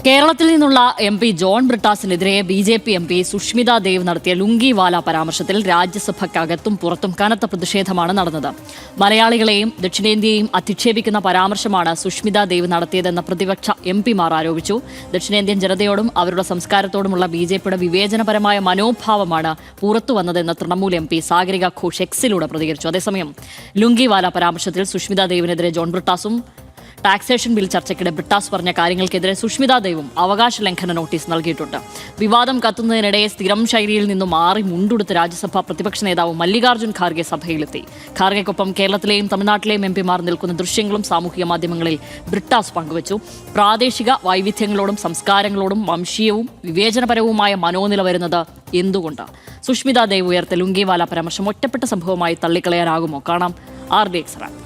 കേരളത്തിൽ നിന്നുള്ള MP John ബ്രിട്ടാസിനെതിരെ BJP MP സുഷ്മിത ദേവ് നടത്തിയ ലുങ്കിവാല പരാമർശത്തിൽ രാജ്യസഭയ്ക്കകത്തും പുറത്തും കനത്ത പ്രതിഷേധമാണ് നടന്നത്. മലയാളികളെയും ദക്ഷിണേന്ത്യയെയും അധിക്ഷേപിക്കുന്ന പരാമർശമാണ് സുഷ്മിത ദേവ് നടത്തിയതെന്ന് പ്രതിപക്ഷ MPമാർ ആരോപിച്ചു. ദക്ഷിണേന്ത്യൻ ജനതയോടും അവരുടെ സംസ്കാരത്തോടുമുള്ള BJPയുടെ വിവേചനപരമായ മനോഭാവമാണ് പുറത്തുവന്നതെന്ന് തൃണമൂൽ MP സാഗരിക ഘോഷ് എക്സിലൂടെ പ്രതികരിച്ചു. അതേസമയം ലുങ്കിവാല പരാമർശത്തിൽ സുഷ്മിത ദേവിനെതിരെ ജോൺ ബ്രിട്ടാസും ടാക്സേഷൻ ബിൽ ചർച്ചയ്ക്കിടെ ബ്രിട്ടാസ് പറഞ്ഞ കാര്യങ്ങൾക്കെതിരെ സുഷ്മിത ദേവും അവകാശ ലംഘന നോട്ടീസ് നൽകിയിട്ടുണ്ട്. വിവാദം കത്തുന്നതിനിടെ സ്ഥിരം ശൈലിയിൽ നിന്നും മാറി മുണ്ടുടുത്ത് രാജ്യസഭാ പ്രതിപക്ഷ നേതാവ് മല്ലികാർജ്ജുൻ ഖാർഗെ സഭയിലെത്തി. ഖാർഗെക്കൊപ്പം കേരളത്തിലെയും തമിഴ്നാട്ടിലെയും MPമാർ നിൽക്കുന്ന ദൃശ്യങ്ങളും സാമൂഹിക മാധ്യമങ്ങളിൽ ബ്രിട്ടാസ് പങ്കുവച്ചു. പ്രാദേശിക വൈവിധ്യങ്ങളോടും സംസ്കാരങ്ങളോടും വംശീയവും വിവേചനപരവുമായ മനോനില വരുന്നത് എന്തുകൊണ്ട്? സുഷ്മിത ദേവ് ഉയർത്ത ലുങ്കിവാല പരാമർശം ഒറ്റപ്പെട്ട സംഭവമായി തള്ളിക്കളയാനാകുമോ? കാണാം RDX റാപ്പ്.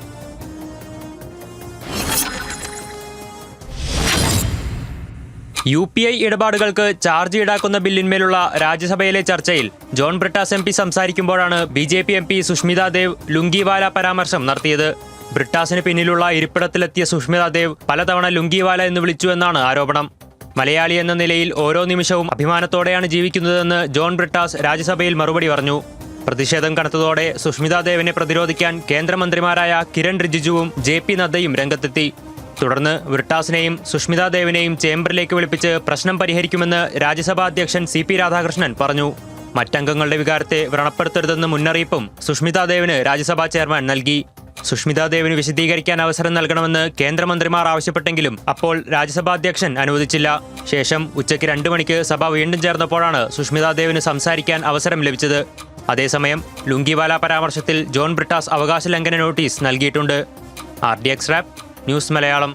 UPI ഇടപാടുകൾക്ക് ചാർജ് ഈടാക്കുന്ന ബില്ലിന്മേലുള്ള രാജ്യസഭയിലെ ചർച്ചയിൽ ജോൺ ബ്രിട്ടാസ് MP സംസാരിക്കുമ്പോഴാണ് BJP MP സുഷ്മിത ദേവ് ലുങ്കിവാല പരാമർശം നടത്തിയത്. ബ്രിട്ടാസിന് പിന്നിലുള്ള ഇരിപ്പിടത്തിലെത്തിയ സുഷ്മിത ദേവ് പലതവണ ലുങ്കിവാല എന്ന് വിളിച്ചുവെന്നാണ് ആരോപണം. മലയാളി എന്ന നിലയിൽ ഓരോ നിമിഷവും അഭിമാനത്തോടെയാണ് ജീവിക്കുന്നതെന്ന് ജോൺ ബ്രിട്ടാസ് രാജ്യസഭയിൽ മറുപടി പറഞ്ഞു. പ്രതിഷേധം കനത്തതോടെ സുഷ്മിത ദേവിനെ പ്രതിരോധിക്കാൻ കേന്ദ്രമന്ത്രിമാരായ കിരൺ റിജിജുവും JP നദ്ദയും രംഗത്തെത്തി. തുടർന്ന് ബ്രിട്ടാസിനെയും സുഷ്മിത ദേവിനെയും ചേംബറിലേക്ക് വിളിപ്പിച്ച് പ്രശ്നം പരിഹരിക്കുമെന്ന് രാജ്യസഭാ അധ്യക്ഷൻ CP രാധാകൃഷ്ണൻ പറഞ്ഞു. മറ്റംഗങ്ങളുടെ വികാരത്തെ വ്രണപ്പെടുത്തരുതെന്ന് മുന്നറിയിപ്പും സുഷ്മിത ദേവിന് രാജ്യസഭാ ചെയർമാൻ നൽകി. സുഷ്മിത ദേവിന് വിശദീകരിക്കാൻ അവസരം നൽകണമെന്ന് കേന്ദ്രമന്ത്രിമാർ ആവശ്യപ്പെട്ടെങ്കിലും അപ്പോൾ രാജ്യസഭാ അധ്യക്ഷൻ അനുവദിച്ചില്ല. ശേഷം ഉച്ചയ്ക്ക് 2 മണിക്ക് സഭ വീണ്ടും ചേർന്നപ്പോഴാണ് സുഷ്മിത ദേവിന് സംസാരിക്കാൻ അവസരം ലഭിച്ചത്. അതേസമയം ലുങ്കിവാല പരാമർശത്തിൽ ജോൺ ബ്രിട്ടാസ് അവകാശ ലംഘന നോട്ടീസ് നൽകിയിട്ടുണ്ട്. RDX rap news Malayalam.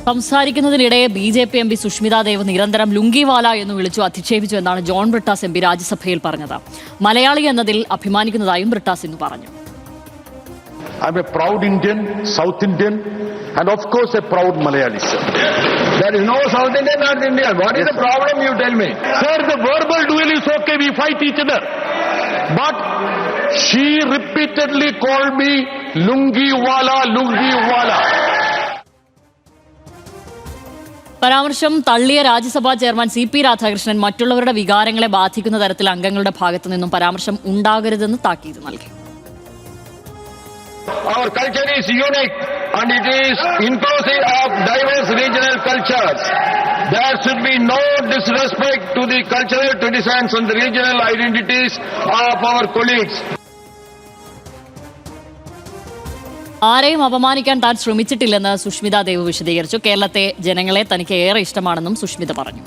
സംസാരിക്കുന്നതിനിടെ BJP MP സുഷ്മിത ദേവ് നിരന്തരം ലുങ്കിവാല എന്ന് വിളിച്ചു അധിക്ഷേപിച്ചു എന്നാണ് ജോൺ ബ്രിട്ടാസ് MP രാജ്യസഭയിൽ പറഞ്ഞത്. മലയാളി എന്നതിൽ അഭിമാനിക്കുന്നതായും ബ്രിട്ടാസ് ഇന്ന് പറഞ്ഞു. I'm a proud Indian, South Indian, and of course a proud Malayali, sir. There is no South Indian, North Indian. What is the problem, you tell me? Sir, the verbal duel is okay, we fight each other. But she repeatedly called me Lungiwala, Lungiwala. പരാമർശം തള്ളിയ രാജ്യസഭാ chairman CP Radhakrishnan മറ്റുള്ളവരുടെ വികാരങ്ങളെ ബാധിക്കുന്ന തരത്തിൽ അംഗങ്ങളുടെ ഭാഗത്തു നിന്നും പരാമർശം ഉണ്ടാകരുതെന്ന് താക്കീത് നൽകി. Our culture is unique and it is inclusive of diverse regional cultures. There should be no disrespect to the cultural traditions and the regional identities of our colleagues. ആരെയും അപമാനിക്കാൻ താൻ ശ്രമിച്ചിട്ടില്ലെന്ന് സുഷ്മിത ദേവ് വിശദീകരിച്ചു. കേരളത്തെ ജനങ്ങളെ തനിക്ക് ഏറെ ഇഷ്ടമാണെന്നും സുഷ്മിത പറഞ്ഞു.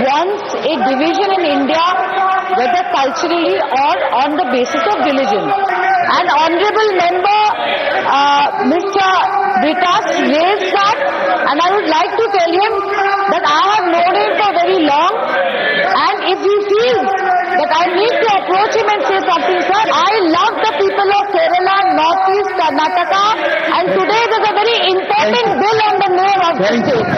wants a division in India, whether culturally or on the basis of religion. An honorable member, Mr. Britas, raised that, and I would like to tell him that I have known him for very long, and if he feels that I need to approach him and say something, sir, I love the people of Kerala, Northeast, Karnataka, and today there's a very important bill on the mayor of the state.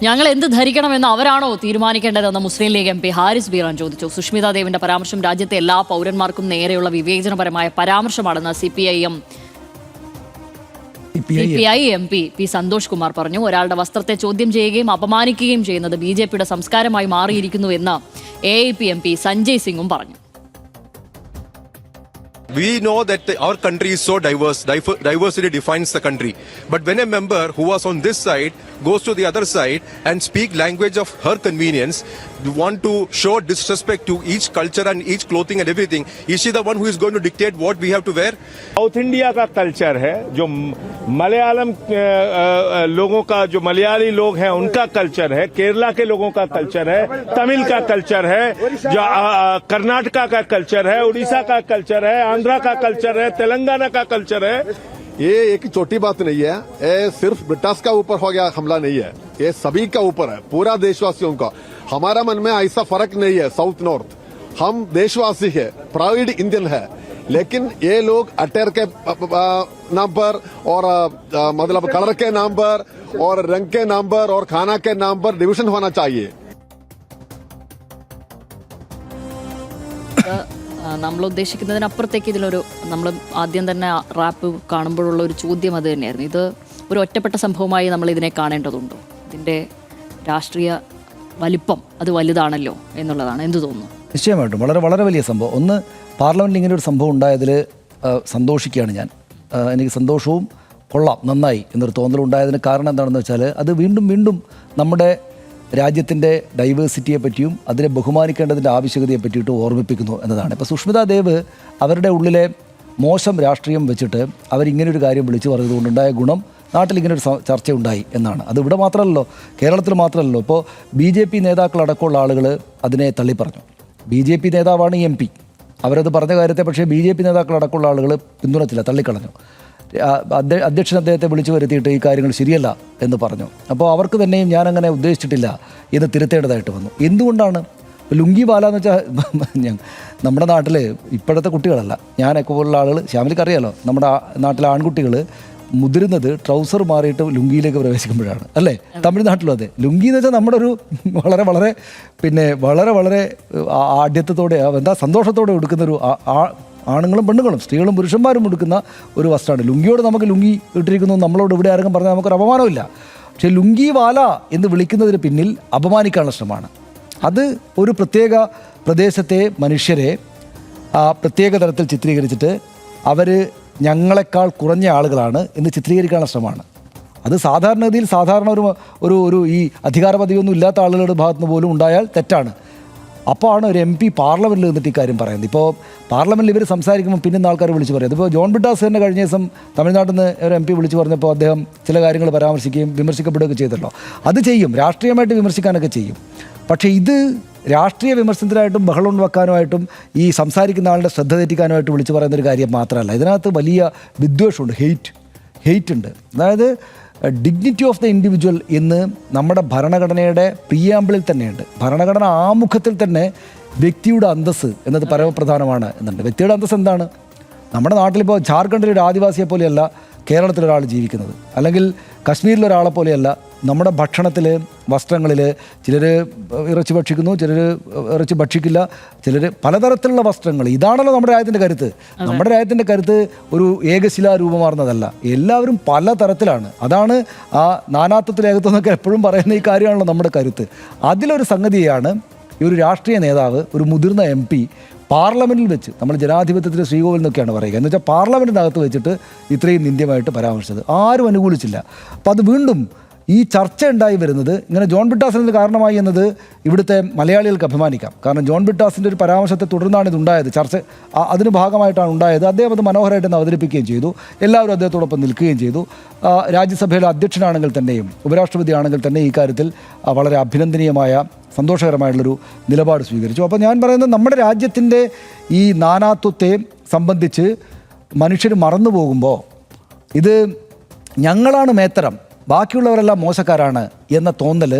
ഞങ്ങൾ എന്ത് ധരിക്കണമെന്ന് അവരാണോ തീരുമാനിക്കേണ്ടതെന്ന് മുസ്ലിം league MP Haris Beeran ചോദിച്ചു. സുഷ്മിത ദേവിന്റെ പരാമർശം രാജ്യത്തെ എല്ലാ പൗരന്മാർക്കും നേരെയുള്ള വിവേചനപരമായ പരാമർശമാണെന്ന് CPI MP P Santhosh Kumar പറഞ്ഞു. ഒരാളുടെ വസ്ത്രത്തെ ചോദ്യം ചെയ്യുകയും അപമാനിക്കുകയും ചെയ്യുന്നത് BJPയുടെ സംസ്കാരമായി മാറിയിരിക്കുന്നു എന്ന് AIP MP സഞ്ജയ് സിംഗും പറഞ്ഞു. We know that our country is so diverse. Diversity defines the country. But when a member who was on this side goes to the other side and speak language of her convenience, want to show disrespect to each culture and each clothing and everything, is she the one who is going to dictate what we have to wear? South India का culture है, जो मलयालम लोगों का, जो मलयाली लोग हैं उनका culture है, केरला के लोगों का कल्चर है, तमिल का कल्चर है, जो कर्नाटका का कल्चर है, उड़ीसा का कल्चर है, आंध्रा का कल्चर है, तेलंगाना का कल्चर है. ये एक छोटी बात नहीं है, ये सिर्फ ब्रिटास का ऊपर हो गया हमला नहीं है, ये सभी का ऊपर है, पूरा देशवासियों का. हमारा मन में ऐसा फर्क नहीं है साउथ नॉर्थ. हम देशवासी है, प्राउड इंडियन है, लेकिन ये लोग अटेर के नाम पर और मतलब कलर के नाम पर और रंग के नाम पर और खाना के नाम पर डिविजन होना चाहिए. നമ്മൾ ഉദ്ദേശിക്കുന്നതിനപ്പുറത്തേക്ക് ഇതിലൊരു നമ്മൾ ആദ്യം തന്നെ റാപ്പ് കാണുമ്പോഴുള്ള ഒരു ചോദ്യം അത് തന്നെയായിരുന്നു. ഇത് ഒരു ഒറ്റപ്പെട്ട സംഭവമായി നമ്മൾ ഇതിനെ കാണേണ്ടതുണ്ടോ? ഇതിൻ്റെ രാഷ്ട്രീയ വലിപ്പം അത് വലുതാണല്ലോ എന്നുള്ളതാണ്. എന്ത് തോന്നുന്നു? നിശ്ചയമായിട്ടും വളരെ വളരെ വലിയ സംഭവം. ഒന്ന്, പാർലമെൻറ്റിൽ ഇങ്ങനെ ഒരു സംഭവം ഉണ്ടായതിൽ സന്തോഷിക്കുകയാണ് ഞാൻ. എനിക്ക് സന്തോഷവും കൊള്ളാം, നന്നായി എന്നൊരു തോന്നലുണ്ടായതിന് കാരണം എന്താണെന്ന് വെച്ചാൽ അത് വീണ്ടും വീണ്ടും നമ്മുടെ രാജ്യത്തിൻ്റെ ഡൈവേഴ്സിറ്റിയെ പറ്റിയും അതിനെ ബഹുമാനിക്കേണ്ടതിൻ്റെ ആവശ്യകതയെ പറ്റിയിട്ട് ഓർമ്മിപ്പിക്കുന്നു എന്നതാണ്. ഇപ്പോൾ സുഷ്മിതാ ദേവ് അവരുടെ ഉള്ളിലെ മോശം രാഷ്ട്രീയം വെച്ചിട്ട് അവരിങ്ങനൊരു കാര്യം വിളിച്ചു പറഞ്ഞതുകൊണ്ടുണ്ടായ ഗുണം നാട്ടിൽ ഇങ്ങനൊരു ചർച്ച ഉണ്ടായി എന്നാണ്. അത് ഇവിടെ മാത്രമല്ലല്ലോ, കേരളത്തിൽ മാത്രമല്ലല്ലോ. ഇപ്പോൾ BJP നേതാക്കളടക്കമുള്ള ആളുകൾ അതിനെ തള്ളിപ്പറഞ്ഞു. BJP നേതാവാണ് ഈ MP. അവരത് പറഞ്ഞ കാര്യത്തെ പക്ഷേ BJP നേതാക്കളടക്കമുള്ള ആളുകൾ പിന്തുണച്ചില്ല, തള്ളിക്കളഞ്ഞു. അധ്യക്ഷൻ അദ്ദേഹത്തെ വിളിച്ചു വരുത്തിയിട്ട് ഈ കാര്യങ്ങൾ ശരിയല്ല എന്ന് പറഞ്ഞു. അപ്പോൾ അവർക്ക് തന്നെയും ഞാനങ്ങനെ ഉദ്ദേശിച്ചിട്ടില്ല ഇത് തിരുത്തേണ്ടതായിട്ട് വന്നു. എന്തുകൊണ്ടാണ് ലുങ്കി വാല എന്ന് വെച്ചാൽ നമ്മുടെ നാട്ടിൽ ഇപ്പോഴത്തെ കുട്ടികളല്ല, ഞാനൊക്കെ പോലുള്ള ആളുകൾ, ശ്യാമിലിക്ക് അറിയാലോ, നമ്മുടെ നാട്ടിലെ ആൺകുട്ടികൾ മുതിരുന്നത് ട്രൗസർ മാറിയിട്ട് ലുങ്കിയിലേക്ക് പ്രവേശിക്കുമ്പോഴാണ്, അല്ലേ? തമിഴ്നാട്ടിലും അതെ. ലുങ്കി എന്ന് വെച്ചാൽ നമ്മുടെ ഒരു വളരെ വളരെ വളരെ വളരെ ആഢ്യത്തോടെ എന്താ സന്തോഷത്തോടെ എടുക്കുന്നൊരു ആണുങ്ങളും പെണ്ണുങ്ങളും സ്ത്രീകളും പുരുഷന്മാരും എടുക്കുന്ന ഒരു വസ്ത്രമാണ്. ലുങ്കിയോട് നമുക്ക് ലുങ്കി ഇട്ടിരിക്കുന്നു നമ്മളോട് ഇവിടെ ആരെങ്കിലും പറഞ്ഞാൽ നമുക്കൊരു അപമാനമില്ല. പക്ഷേ ലുങ്കി വാല എന്ന് വിളിക്കുന്നതിന് പിന്നിൽ അപമാനിക്കാനുള്ള ശ്രമമാണ്. അത് ഒരു പ്രത്യേക പ്രദേശത്തെ മനുഷ്യരെ പ്രത്യേക തരത്തിൽ ചിത്രീകരിച്ചിട്ട് അവർ ഞങ്ങളെക്കാൾ കുറഞ്ഞ ആളുകളാണ് എന്ന് ചിത്രീകരിക്കാനുള്ള ശ്രമമാണ്. അത് സാധാരണഗതിയിൽ സാധാരണ ഒരു ഈ അധികാര പദവിയൊന്നും ഇല്ലാത്ത ആളുകളുടെ ഭാഗത്തുനിന്ന് പോലും ഉണ്ടായാൽ തെറ്റാണ്. അപ്പോൾ ആണ് ഒരു MP പാർലമെൻറ്റിൽ നിന്നിട്ട് ഈ കാര്യം പറയുന്നത്. ഇപ്പോൾ പാർലമെൻറ്റിൽ ഇവർ സംസാരിക്കുമ്പോൾ പിന്നെ ആൾക്കാർ വിളിച്ച് പറയുന്നത്. ഇപ്പോൾ ജോൺ ബ്രിട്ടാസ് തന്നെ കഴിഞ്ഞ ദിവസം തമിഴ്നാട്ടിൽ നിന്ന് ഒരു MP വിളിച്ച് പറഞ്ഞപ്പോൾ അദ്ദേഹം ചില കാര്യങ്ങൾ പരാമർശിക്കുകയും വിമർശിക്കപ്പെടുകയൊക്കെ ചെയ്തല്ലോ. അത് ചെയ്യും, രാഷ്ട്രീയമായിട്ട് വിമർശിക്കാനൊക്കെ ചെയ്യും. പക്ഷേ ഇത് രാഷ്ട്രീയ വിമർശനത്തിനായിട്ടും ബഹളം വെക്കാനുമായിട്ടും ഈ സംസാരിക്കുന്ന ആളുടെ ശ്രദ്ധ തെറ്റിക്കാനുമായിട്ട് വിളിച്ച് പറയുന്നൊരു കാര്യം മാത്രമല്ല. ഇതിനകത്ത് വലിയ വിദ്വേഷമുണ്ട്, ഹെയ്റ്റ് ഉണ്ട്. അതായത് ഡിഗ്നിറ്റി ഓഫ് ദ ഇൻഡിവിജ്വൽ എന്ന് നമ്മുടെ ഭരണഘടനയുടെ പ്രിയാമ്പിളിൽ തന്നെയുണ്ട്. ഭരണഘടന ആമുഖത്തിൽ തന്നെ വ്യക്തിയുടെ അന്തസ്സ് എന്നത് പരമപ്രധാനമാണ് എന്നുണ്ട്. വ്യക്തിയുടെ അന്തസ്സ് എന്താണ്? നമ്മുടെ നാട്ടിലിപ്പോൾ ജാർഖണ്ഡിലെ ഒരു ആദിവാസിയെ പോലെയല്ല കേരളത്തിലൊരാൾ ജീവിക്കുന്നത്, അല്ലെങ്കിൽ കശ്മീരിലൊരാളെ പോലെയല്ല. നമ്മുടെ ഭക്ഷണത്തിൽ, വസ്ത്രങ്ങളിൽ ചിലർ ഇറച്ചി ഭക്ഷിക്കുന്നു, ചിലർ ഇറച്ചി ഭക്ഷിക്കില്ല, ചിലർ പലതരത്തിലുള്ള വസ്ത്രങ്ങൾ. ഇതാണല്ലോ നമ്മുടെ രാജ്യത്തിൻ്റെ കരുത്ത്. നമ്മുടെ രാജ്യത്തിൻ്റെ കരുത്ത് ഒരു ഏകശിലാരൂപമാർന്നതല്ല, എല്ലാവരും പലതരത്തിലാണ്. അതാണ് ആ നാനാത്വത്തിൽ ഏകത്വം എന്നൊക്കെ എപ്പോഴും പറയുന്ന ഈ കാര്യമാണല്ലോ നമ്മുടെ കരുത്ത്. അതിലൊരു സംഗതിയാണ് ഈ ഒരു രാഷ്ട്രീയ നേതാവ്, ഒരു മുതിർന്ന MP പാർലമെൻറ്റിൽ വെച്ച്, നമ്മൾ ജനാധിപത്യത്തിൻ്റെ ശ്രീകോവിൽ എന്നൊക്കെയാണ് പറയുക, എന്ന് വെച്ചാൽ പാർലമെൻറ്റിനകത്ത് വെച്ചിട്ട് ഇത്രയും നിന്ദ്യമായിട്ട് പരാമർശിച്ചത് ആരും അനുകൂലിച്ചില്ല. അപ്പോൾ അത് വീണ്ടും ഈ ചർച്ച ഉണ്ടായി വരുന്നത് ഇങ്ങനെ ജോൺ ബ്രിട്ടാസിന് കാരണമായി എന്നത് ഇവിടുത്തെ മലയാളികൾക്ക് അഭിമാനിക്കാം. കാരണം ജോൺ ബ്രിട്ടാസിൻ്റെ ഒരു പരാമർശത്തെ തുടർന്നാണ് ഇതുണ്ടായത്. ചർച്ച അതിന് ഭാഗമായിട്ടാണ് ഉണ്ടായത്. അദ്ദേഹം അത് മനോഹരമായിട്ട് അവതരിപ്പിക്കുകയും ചെയ്തു. എല്ലാവരും അദ്ദേഹത്തോടൊപ്പം നിൽക്കുകയും ചെയ്തു. രാജ്യസഭയിലെ അധ്യക്ഷനാണെങ്കിൽ തന്നെയും ഉപരാഷ്ട്രപതി ആണെങ്കിൽ തന്നെ ഈ കാര്യത്തിൽ വളരെ അഭിനന്ദനീയമായ സന്തോഷകരമായിട്ടുള്ളൊരു നിലപാട് സ്വീകരിച്ചു. അപ്പോൾ ഞാൻ പറയുന്നത് നമ്മുടെ രാജ്യത്തിൻ്റെ ഈ നാനാത്വത്തെ സംബന്ധിച്ച് മനുഷ്യർ മറന്നു പോകുമ്പോൾ ഇത് ഞങ്ങളാണ് മേത്തരം, ബാക്കിയുള്ളവരെല്ലാം മോശക്കാരാണ് എന്ന തോന്നൽ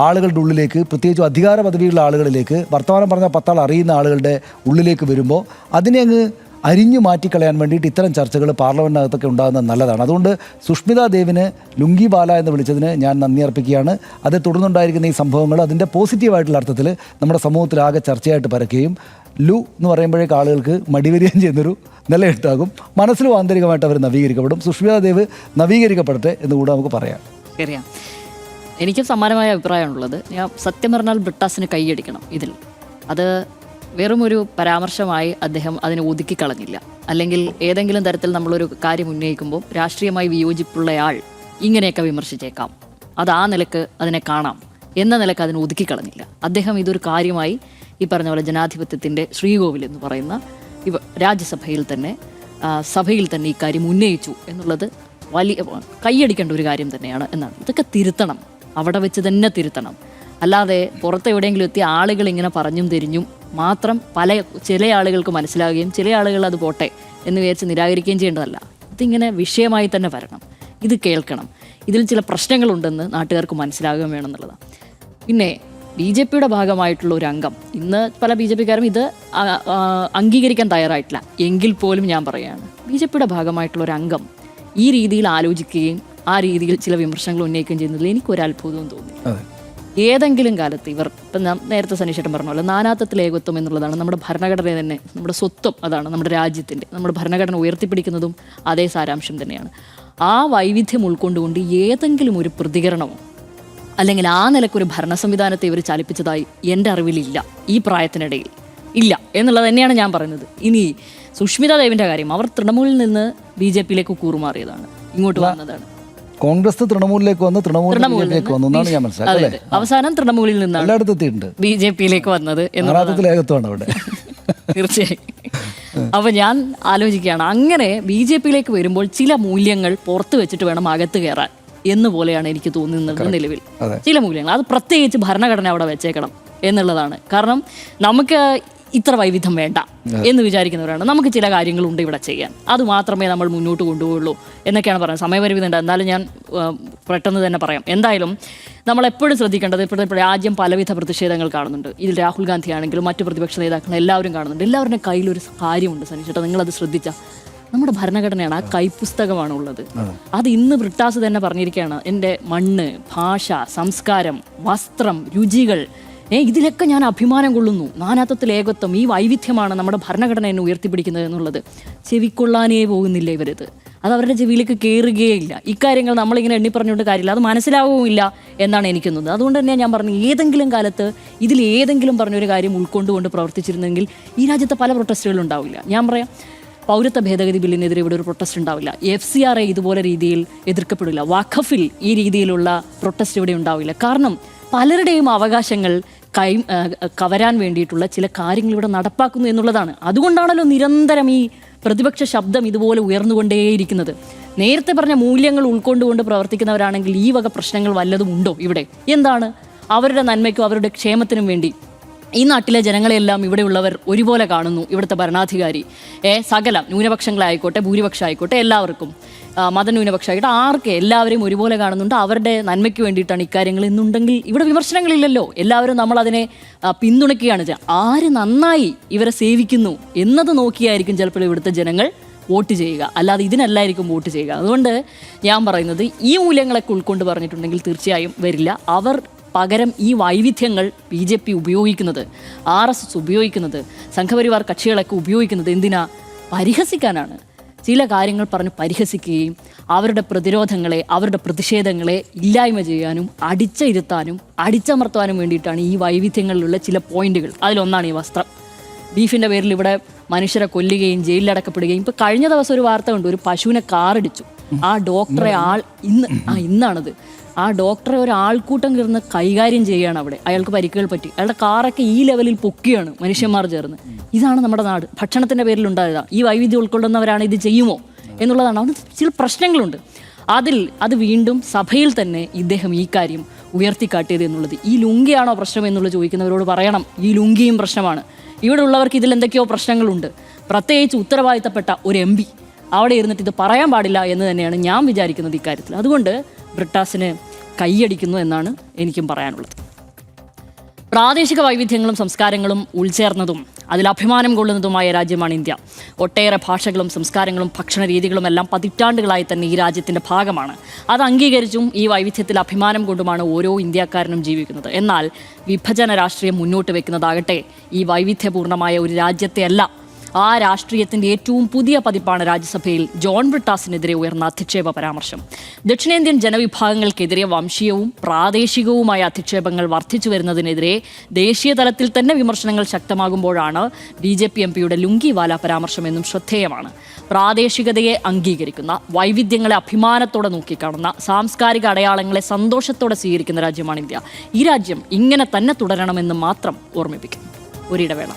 ആളുകളുടെ ഉള്ളിലേക്ക്, പ്രത്യേകിച്ചും അധികാര പദവിയുള്ള ആളുകളിലേക്ക്, വർത്തമാനം പറഞ്ഞാൽ 10 ആൾ അറിയുന്ന ആളുകളുടെ ഉള്ളിലേക്ക് വരുമ്പോൾ അതിനെ അങ്ങ് അരിഞ്ഞു മാറ്റിക്കളയാൻ വേണ്ടിയിട്ട് ഇത്തരം ചർച്ചകൾ പാർലമെൻറ്റിനകത്തൊക്കെ ഉണ്ടാകുന്നത് നല്ലതാണ്. അതുകൊണ്ട് സുഷ്മിതാ ദേവിന് ലുങ്കി വാല എന്ന് വിളിച്ചതിന് ഞാൻ നന്ദി അർപ്പിക്കുകയാണ്. അതേ തുടർന്നുണ്ടായിരിക്കുന്ന ഈ സംഭവങ്ങൾ അതിൻ്റെ പോസിറ്റീവായിട്ടുള്ള അർത്ഥത്തിൽ നമ്മുടെ സമൂഹത്തിലാകെ ചർച്ചയായിട്ട് പരക്കുകയും ലു എന്ന് പറയുമ്പോഴേക്ക് ആളുകൾക്ക് മടിവരികയും ചെയ്യുന്നൊരു നിലയുണ്ടാകും. മനസ്സിലും ആന്തരികമായിട്ട് അവർ നവീകരിക്കപ്പെടും. സുഷ്മിതാ ദേവ് നവീകരിക്കപ്പെടട്ടെ എന്ന് കൂടെ നമുക്ക് പറയാം. ശരിയാണ്. എനിക്കും സമാനമായ അഭിപ്രായമാണുള്ളത്. ഞാൻ സത്യം പറഞ്ഞാൽ ബ്രിട്ടാസിന് കൈയടിക്കണം ഇതിൽ. അത് വെറുമൊരു പരാമർശമായി അദ്ദേഹം അതിനെ ഒതുക്കിക്കളഞ്ഞില്ല. അല്ലെങ്കിൽ ഏതെങ്കിലും തരത്തിൽ നമ്മളൊരു കാര്യം ഉന്നയിക്കുമ്പോൾ രാഷ്ട്രീയമായി വിയോജിപ്പുള്ളയാൾ ഇങ്ങനെയൊക്കെ വിമർശിച്ചേക്കാം, അത് ആ നിലക്ക് അതിനെ കാണാം എന്ന നിലക്ക് അതിനെ ഒതുക്കിക്കളഞ്ഞില്ല. അദ്ദേഹം ഇതൊരു കാര്യമായി ഈ പറഞ്ഞ പോലെ ജനാധിപത്യത്തിൻ്റെ ശ്രീകോവിൽ എന്ന് പറയുന്ന രാജ്യസഭയിൽ തന്നെ സഭയിൽ തന്നെ ഈ കാര്യം ഉന്നയിച്ചു എന്നുള്ളത് വലിയ കൈയടിക്കേണ്ട ഒരു കാര്യം തന്നെയാണ് എന്നാണ്. ഇതൊക്കെ തിരുത്തണം, അവിടെ വെച്ച് തന്നെ തിരുത്തണം. അല്ലാതെ പുറത്ത് എവിടെയെങ്കിലും എത്തിയ ആളുകൾ ഇങ്ങനെ പറഞ്ഞും തിരിഞ്ഞും മാത്രം ചില ആളുകൾക്ക് മനസ്സിലാവുകയും ചില ആളുകൾ അത് പോട്ടെ എന്ന് വിചാരിച്ച് നിരാകരിക്കുകയും ചെയ്യേണ്ടതല്ല. ഇതിങ്ങനെ വിഷയമായി തന്നെ വരണം, ഇത് കേൾക്കണം, ഇതിൽ ചില പ്രശ്നങ്ങളുണ്ടെന്ന് നാട്ടുകാർക്ക് മനസ്സിലാകുകയും വേണം എന്നുള്ളതാണ്. പിന്നെ BJPയുടെ ഭാഗമായിട്ടുള്ള ഒരു അംഗം, ഇന്ന് പല BJPക്കാരും ഇത് അംഗീകരിക്കാൻ തയ്യാറായിട്ടില്ല എങ്കിൽ പോലും ഞാൻ പറയുകയാണ്, BJPയുടെ ഭാഗമായിട്ടുള്ള ഒരു അംഗം ഈ രീതിയിൽ ആലോചിക്കുകയും ആ രീതിയിൽ ചില വിമർശനങ്ങൾ ഉന്നയിക്കുകയും ചെയ്യുന്നതിൽ എനിക്കൊരു അത്ഭുതവും തോന്നി. ഏതെങ്കിലും കാലത്ത് ഇവർ, ഇപ്പം നേരത്തെ സനീഷേട്ടൻ പറഞ്ഞല്ലോ, നാനാത്വത്തിൽ ഏകത്വം എന്നുള്ളതാണ് നമ്മുടെ ഭരണഘടന തന്നെ, നമ്മുടെ സ്വത്വം അതാണ് നമ്മുടെ രാജ്യത്തിൻ്റെ, നമ്മുടെ ഭരണഘടന ഉയർത്തിപ്പിടിക്കുന്നതും അതേ സാരാംശം തന്നെയാണ്. ആ വൈവിധ്യം ഉൾക്കൊണ്ടുകൊണ്ട് ഏതെങ്കിലും ഒരു പ്രതികരണമോ അല്ലെങ്കിൽ ആ നിലക്കൊരു ഭരണ സംവിധാനത്തെ ഇവർ ചലിപ്പിച്ചതായി എൻ്റെ അറിവിലില്ല, ഈ പ്രായത്തിനിടയിൽ ഇല്ല എന്നുള്ളത് തന്നെയാണ് ഞാൻ പറയുന്നത്. ഇനി സുഷ്മിതാ ദേവിൻ്റെ കാര്യം, അവർ തൃണമൂലിൽ നിന്ന് BJPയിലേക്ക് കൂറുമാറിയതാണ്, ഇങ്ങോട്ട് വന്നതാണ്. കോൺഗ്രസ് തൃണമൂലിലേക്ക് വന്ന് തൃണമൂലിലേക്ക് വന്നു എന്നാണ് ഞാൻ മനസ്സിലാക്കുന്നത്. അവസാനം തൃണമൂലിൽ നിന്നാണ് എല്ലായിടത്തും എത്തിയിട്ടുണ്ട് BJPയിലേക്ക് വന്നത് ഏകത്വമാണ് അവിടെ. തീർച്ചയായും. അപ്പൊ ഞാൻ ആലോചിക്കുകയാണ്, അങ്ങനെ BJPയിലേക്ക് വരുമ്പോൾ ചില മൂല്യങ്ങൾ പുറത്തു വെച്ചിട്ട് വേണം അകത്ത് കയറാൻ എന്നുപോലെയാണ് എനിക്ക് തോന്നുന്നത് നിലവിൽ. ചില മൂല്യങ്ങൾ അത് പ്രത്യേകിച്ച് ഭരണഘടന അവിടെ വെച്ചേക്കണം എന്നുള്ളതാണ്. കാരണം നമുക്ക് ഇത്ര വൈവിധ്യം വേണ്ട എന്ന് വിചാരിക്കുന്നവരാണ്. നമുക്ക് ചില കാര്യങ്ങളുണ്ട് ഇവിടെ ചെയ്യാൻ, അത് മാത്രമേ നമ്മൾ മുന്നോട്ട് കൊണ്ടുപോകുള്ളൂ എന്നൊക്കെയാണ് പറയുന്നത്. സമയപരിമിതി ഉണ്ട്, എന്നാലും ഞാൻ പെട്ടെന്ന് തന്നെ പറയാം. എന്തായാലും നമ്മളെപ്പോഴും ശ്രദ്ധിക്കേണ്ടത്, ഇപ്പോഴത്തെ രാജ്യം പലവിധ പ്രതിഷേധങ്ങൾ കാണുന്നുണ്ട്. ഇതിൽ രാഹുൽ ഗാന്ധി ആണെങ്കിലും മറ്റു പ്രതിപക്ഷ നേതാക്കളും എല്ലാവരും കാണുന്നുണ്ട്. എല്ലാവരുടെ കയ്യിലൊരു കാര്യമുണ്ട് സനീഷേട്ടാ, നിങ്ങളത് ശ്രദ്ധിച്ചാൽ, നമ്മുടെ ഭരണഘടനയാണ്, ആ കൈപ്പുസ്തകമാണ് ഉള്ളത്. അത് ഇന്ന് ബ്രിട്ടാസ് തന്നെ പറഞ്ഞിരിക്കുകയാണ്, എൻ്റെ മണ്ണ്, ഭാഷ, സംസ്കാരം, വസ്ത്രം, രുചികൾ, ഇതിലൊക്കെ ഞാൻ അഭിമാനം കൊള്ളുന്നു. നാനാത്വത്തിൽ ഏകത്വം, ഈ വൈവിധ്യമാണ് നമ്മുടെ ഭരണഘടന എന്നെ ഉയർത്തിപ്പിടിക്കുന്നത് എന്നുള്ളത് ചെവിക്കൊള്ളാനേ പോകുന്നില്ല ഇവരിത്. അത് അവരുടെ ചെവിയിലേക്ക് കയറുകയില്ല. ഇക്കാര്യങ്ങൾ നമ്മളിങ്ങനെ എണ്ണി പറഞ്ഞുകൊണ്ട് കാര്യമില്ല, അത് മനസ്സിലാവുകയില്ല എന്നാണ് എനിക്ക് തോന്നുന്നത്. അതുകൊണ്ട് തന്നെ ഞാൻ പറഞ്ഞു, ഏതെങ്കിലും കാലത്ത് ഇതിൽ ഏതെങ്കിലും പറഞ്ഞൊരു കാര്യം ഉൾക്കൊണ്ടുകൊണ്ട് പ്രവർത്തിച്ചിരുന്നെങ്കിൽ ഈ രാജ്യത്തെ പല പ്രൊട്ടസ്റ്റുകളും ഉണ്ടാവില്ല. ഞാൻ പറയാം, പൗരത്വ ഭേദഗതി ബില്ലിനെതിരെ ഇവിടെ ഒരു പ്രൊട്ടസ്റ്റ് ഉണ്ടാവില്ല, FCRA ഇതുപോലെ രീതിയിൽ എതിർക്കപ്പെടില്ല, വഖഫിൽ ഈ രീതിയിലുള്ള പ്രൊട്ടസ്റ്റ് ഇവിടെ ഉണ്ടാവില്ല. കാരണം പലരുടെയും അവകാശങ്ങൾ കവരാൻ വേണ്ടിയിട്ടുള്ള ചില കാര്യങ്ങൾ ഇവിടെ നടപ്പാക്കുന്നു എന്നുള്ളതാണ്. അതുകൊണ്ടാണല്ലോ നിരന്തരം ഈ പ്രതിപക്ഷ ശബ്ദം ഇതുപോലെ ഉയർന്നുകൊണ്ടേയിരിക്കുന്നത്. നേരത്തെ പറഞ്ഞ മൂല്യങ്ങൾ ഉൾക്കൊണ്ടുകൊണ്ട് പ്രവർത്തിക്കുന്നവരാണെങ്കിൽ ഈ വക പ്രശ്നങ്ങൾ വല്ലതും ഉണ്ടോ ഇവിടെ? എന്താണ് അവരുടെ നന്മയ്ക്കും അവരുടെ ക്ഷേമത്തിനും വേണ്ടി ഈ നാട്ടിലെ ജനങ്ങളെല്ലാം ഇവിടെയുള്ളവർ ഒരുപോലെ കാണുന്നു. ഇവിടുത്തെ ഭരണാധികാരി സകല ന്യൂനപക്ഷങ്ങളായിക്കോട്ടെ ഭൂരിപക്ഷമായിക്കോട്ടെ എല്ലാവർക്കും, മതന്യൂനപക്ഷമായിട്ട് ആർക്ക് എല്ലാവരെയും ഒരുപോലെ കാണുന്നുണ്ട്. അവരുടെ നന്മയ്ക്ക് വേണ്ടിയിട്ടാണ് ഇക്കാര്യങ്ങൾ എന്നുണ്ടെങ്കിൽ ഇവിടെ വിമർശനങ്ങളില്ലല്ലോ. എല്ലാവരും നമ്മളതിനെ പിന്തുണയ്ക്കുകയാണ്. ആര് നന്നായി ഇവരെ സേവിക്കുന്നു എന്നത് നോക്കിയായിരിക്കും ചിലപ്പോൾ ഇവിടുത്തെ ജനങ്ങൾ വോട്ട് ചെയ്യുക, അല്ലാതെ ഇതിനല്ലായിരിക്കും വോട്ട് ചെയ്യുക. അതുകൊണ്ട് ഞാൻ പറയുന്നത്, ഈ മൂല്യങ്ങളൊക്കെ ഉൾക്കൊണ്ട് പറഞ്ഞിട്ടുണ്ടെങ്കിൽ തീർച്ചയായും വരില്ല. അവർ പകരം ഈ വൈവിധ്യങ്ങൾ BJP ഉപയോഗിക്കുന്നത്, RSS ഉപയോഗിക്കുന്നത്, സംഘപരിവാർ കക്ഷികളൊക്കെ ഉപയോഗിക്കുന്നത് എന്തിനാ? പരിഹസിക്കാനാണ്. ചില കാര്യങ്ങൾ പറഞ്ഞ് പരിഹസിക്കുകയും അവരുടെ പ്രതിരോധങ്ങളെ, അവരുടെ പ്രതിഷേധങ്ങളെ ഇല്ലായ്മ ചെയ്യാനും അടിച്ചിരുത്താനും അടിച്ചമർത്താനും വേണ്ടിയിട്ടാണ് ഈ വൈവിധ്യങ്ങളിലുള്ള ചില പോയിന്റുകൾ. അതിലൊന്നാണ് ഈ വസ്ത്രം. ബീഫിൻ്റെ പേരിൽ ഇവിടെ മനുഷ്യരെ കൊല്ലുകയും ജയിലിലടക്കപ്പെടുകയും. ഇപ്പോൾ കഴിഞ്ഞ ദിവസം ഒരു വാർത്ത ഉണ്ട്, ഒരു പശുവിനെ കാറിടിച്ചു. ആ ഡോക്ടറെ ഇന്നാണത്, ആ ഡോക്ടറെ ഒരു ആൾക്കൂട്ടം കിടന്ന് കൈകാര്യം ചെയ്യുകയാണ് അവിടെ. അയാൾക്ക് പരിക്കുകൾ പറ്റി, അയാളുടെ കാറൊക്കെ ഈ ലെവലിൽ പൊക്കിയാണ് മനുഷ്യന്മാർ ചേർന്ന്. ഇതാണ് നമ്മുടെ നാട്. ഭക്ഷണത്തിൻ്റെ പേരിലുണ്ടായതാണ്. ഈ വൈവിധ്യം ഉൾക്കൊള്ളുന്നവരാണ് ഇത് ചെയ്യുമോ എന്നുള്ളതാണ്. അവിടെ ചില പ്രശ്നങ്ങളുണ്ട്. അത് വീണ്ടും സഭയിൽ തന്നെ ഇദ്ദേഹം ഈ കാര്യം ഉയർത്തിക്കാട്ടിയത് എന്നുള്ളത്. ഈ ലുങ്കിയാണോ പ്രശ്നം എന്നുള്ളത് ചോദിക്കുന്നവരോട് പറയണം, ഈ ലുങ്കിയും പ്രശ്നമാണ്. ഇവിടെ ഉള്ളവർക്ക് ഇതിൽ എന്തൊക്കെയോ പ്രശ്നങ്ങളുണ്ട്. പ്രത്യേകിച്ച് ഉത്തരവാദിത്തപ്പെട്ട ഒരു MP അവിടെ ഇരുന്നിട്ട് ഇത് പറയാൻ പാടില്ല എന്ന് തന്നെയാണ് ഞാൻ വിചാരിക്കുന്നത് ഇക്കാര്യത്തിൽ. അതുകൊണ്ട് ബ്രിട്ടാസിന് കൈയടിക്കുന്നു എന്നാണ് എനിക്കും പറയാനുള്ളത്. പ്രാദേശിക വൈവിധ്യങ്ങളും സംസ്കാരങ്ങളും ഉൾച്ചേർന്നതും അതിൽ അഭിമാനം കൊള്ളുന്നതുമായ രാജ്യമാണ് ഇന്ത്യ. ഒട്ടേറെ ഭാഷകളും സംസ്കാരങ്ങളും ഭക്ഷണ രീതികളും എല്ലാം പതിറ്റാണ്ടുകളായി തന്നെ ഈ രാജ്യത്തിൻ്റെ ഭാഗമാണ്. അത് അംഗീകരിച്ചും ഈ വൈവിധ്യത്തിൽ അഭിമാനം കൊണ്ടുമാണ് ഓരോ ഇന്ത്യക്കാരനും ജീവിക്കുന്നത്. എന്നാൽ വിഭജന രാഷ്ട്രീയം മുന്നോട്ട് വെക്കുന്നതാകട്ടെ ഈ വൈവിധ്യപൂർണ്ണമായ ഒരു രാജ്യത്തെ അല്ല. ആ രാഷ്ട്രീയത്തിൻ്റെ ഏറ്റവും പുതിയ പതിപ്പാണ് രാജ്യസഭയിൽ ജോൺ ബ്രിട്ടാസിനെതിരെ ഉയർന്ന അധിക്ഷേപ പരാമർശം. ദക്ഷിണേന്ത്യൻ ജനവിഭാഗങ്ങൾക്കെതിരെ വംശീയവും പ്രാദേശികവുമായ അധിക്ഷേപങ്ങൾ വർദ്ധിച്ചു വരുന്നതിനെതിരെ ദേശീയ തലത്തിൽ തന്നെ വിമർശനങ്ങൾ ശക്തമാകുമ്പോഴാണ് BJP MPയുടെ ലുങ്കിവാല പരാമർശമെന്നും ശ്രദ്ധേയമാണ്. പ്രാദേശികതയെ അംഗീകരിക്കുന്ന, വൈവിധ്യങ്ങളെ അഭിമാനത്തോടെ നോക്കിക്കാണുന്ന, സാംസ്കാരിക അടയാളങ്ങളെ സന്തോഷത്തോടെ സ്വീകരിക്കുന്ന രാജ്യമാണ് ഇന്ത്യ. ഈ രാജ്യം ഇങ്ങനെ തന്നെ തുടരണമെന്ന് മാത്രം ഓർമ്മിപ്പിക്കും. ഒരിടവേള.